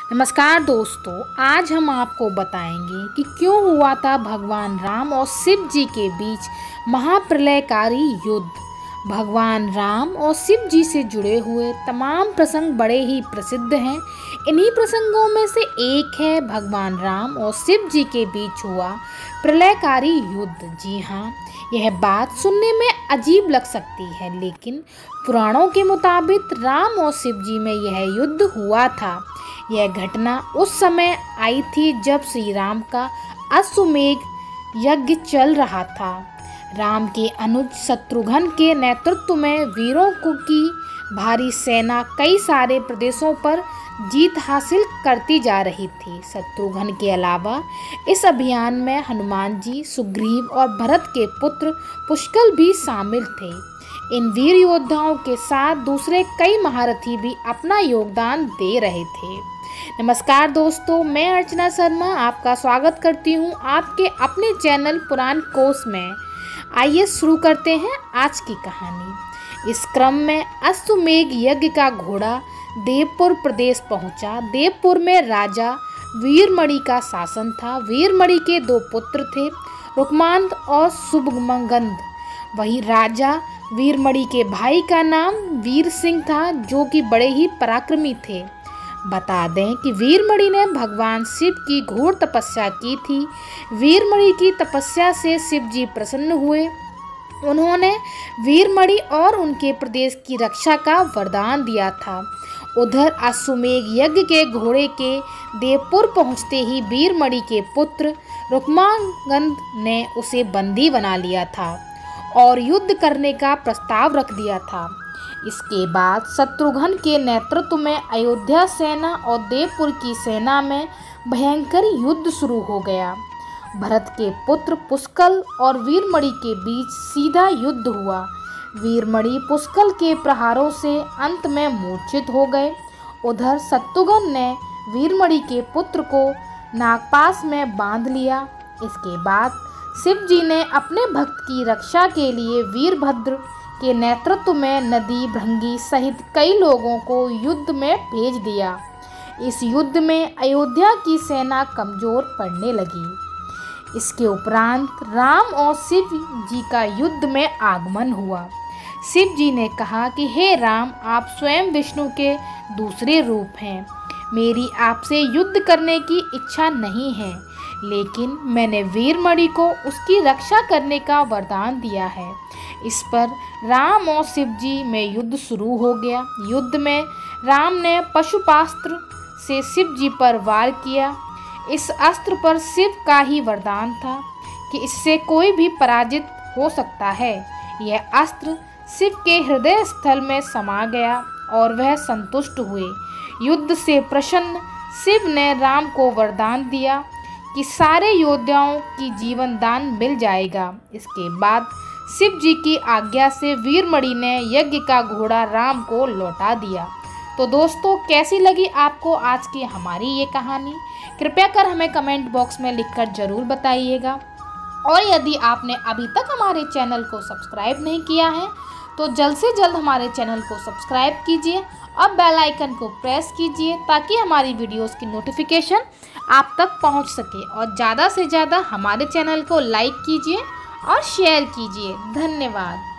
नमस्कार दोस्तों, आज हम आपको बताएंगे कि क्यों हुआ था भगवान राम और शिव जी के बीच महाप्रलयकारी युद्ध। भगवान राम और शिव जी से जुड़े हुए तमाम प्रसंग बड़े ही प्रसिद्ध हैं। इन्हीं प्रसंगों में से एक है भगवान राम और शिव जी के बीच हुआ प्रलयकारी युद्ध। जी हाँ, यह बात सुनने में अजीब लग सकती है, लेकिन पुराणों के मुताबिक राम और शिव जी में यह युद्ध हुआ था। यह घटना उस समय आई थी जब श्री राम का अश्वमेध यज्ञ चल रहा था। राम के अनुज शत्रुघ्न के नेतृत्व में वीरों की भारी सेना कई सारे प्रदेशों पर जीत हासिल करती जा रही थी। शत्रुघ्न के अलावा इस अभियान में हनुमान जी, सुग्रीव और भरत के पुत्र पुष्कल भी शामिल थे। इन वीर योद्धाओं के साथ दूसरे कई महारथी भी अपना योगदान दे रहे थे। नमस्कार दोस्तों, मैं अर्चना शर्मा आपका स्वागत करती हूँ आपके अपने चैनल पुराण कोश में। आइए शुरू करते हैं आज की कहानी। इस क्रम में अश्वमेध यज्ञ का घोड़ा देवपुर प्रदेश पहुंचा। देवपुर में राजा वीरमणि का शासन था। वीरमणि के दो पुत्र थे, रुक्मांत और शुभमंगंध। वही राजा वीरमणि के भाई का नाम वीर सिंह था, जो कि बड़े ही पराक्रमी थे। बता दें कि वीरमणि ने भगवान शिव की घोर तपस्या की थी। वीरमणि की तपस्या से शिव जी प्रसन्न हुए। उन्होंने वीरमणि और उनके प्रदेश की रक्षा का वरदान दिया था। उधर अश्वमेध यज्ञ के घोड़े के देवपुर पहुंचते ही वीरमणि के पुत्र रुक्मांगद ने उसे बंदी बना लिया था और युद्ध करने का प्रस्ताव रख दिया था। इसके बाद शत्रुघ्न के नेतृत्व में अयोध्या सेना और देवपुर की सेना में भयंकर युद्ध शुरू हो गया। भरत के पुत्र पुष्कल और वीरमणि के बीच सीधा युद्ध हुआ। वीरमणि पुष्कल के प्रहारों से अंत में मूर्छित हो गए। उधर शत्रुघ्न ने वीरमणि के पुत्र को नागपाश में बांध लिया। इसके बाद शिव जी ने अपने भक्त की रक्षा के लिए वीरभद्र के नेतृत्व में नदी, भृंगी सहित कई लोगों को युद्ध में भेज दिया। इस युद्ध में अयोध्या की सेना कमजोर पड़ने लगी। इसके उपरांत राम और शिव जी का युद्ध में आगमन हुआ। शिव जी ने कहा कि हे राम, आप स्वयं विष्णु के दूसरे रूप हैं। मेरी आपसे युद्ध करने की इच्छा नहीं है, लेकिन मैंने वीरमणि को उसकी रक्षा करने का वरदान दिया है। इस पर राम और शिव जी में युद्ध शुरू हो गया। युद्ध में राम ने पशुपास्त्र से शिव जी पर वार किया। इस अस्त्र पर शिव का ही वरदान था कि इससे कोई भी पराजित हो सकता है। यह अस्त्र शिव के हृदय स्थल में समा गया और वह संतुष्ट हुए। युद्ध से प्रसन्न शिव ने राम को वरदान दिया कि सारे योद्धाओं की जीवन दान मिल जाएगा। इसके बाद शिव जी की आज्ञा से वीरमणि ने यज्ञ का घोड़ा राम को लौटा दिया। तो दोस्तों, कैसी लगी आपको आज की हमारी ये कहानी? कृपया कर हमें कमेंट बॉक्स में लिखकर ज़रूर बताइएगा। और यदि आपने अभी तक हमारे चैनल को सब्सक्राइब नहीं किया है तो जल्द से जल्द हमारे चैनल को सब्सक्राइब कीजिए और बेल आइकन को प्रेस कीजिए, ताकि हमारी वीडियोस की नोटिफिकेशन आप तक पहुंच सके। और ज़्यादा से ज़्यादा हमारे चैनल को लाइक कीजिए और शेयर कीजिए। धन्यवाद।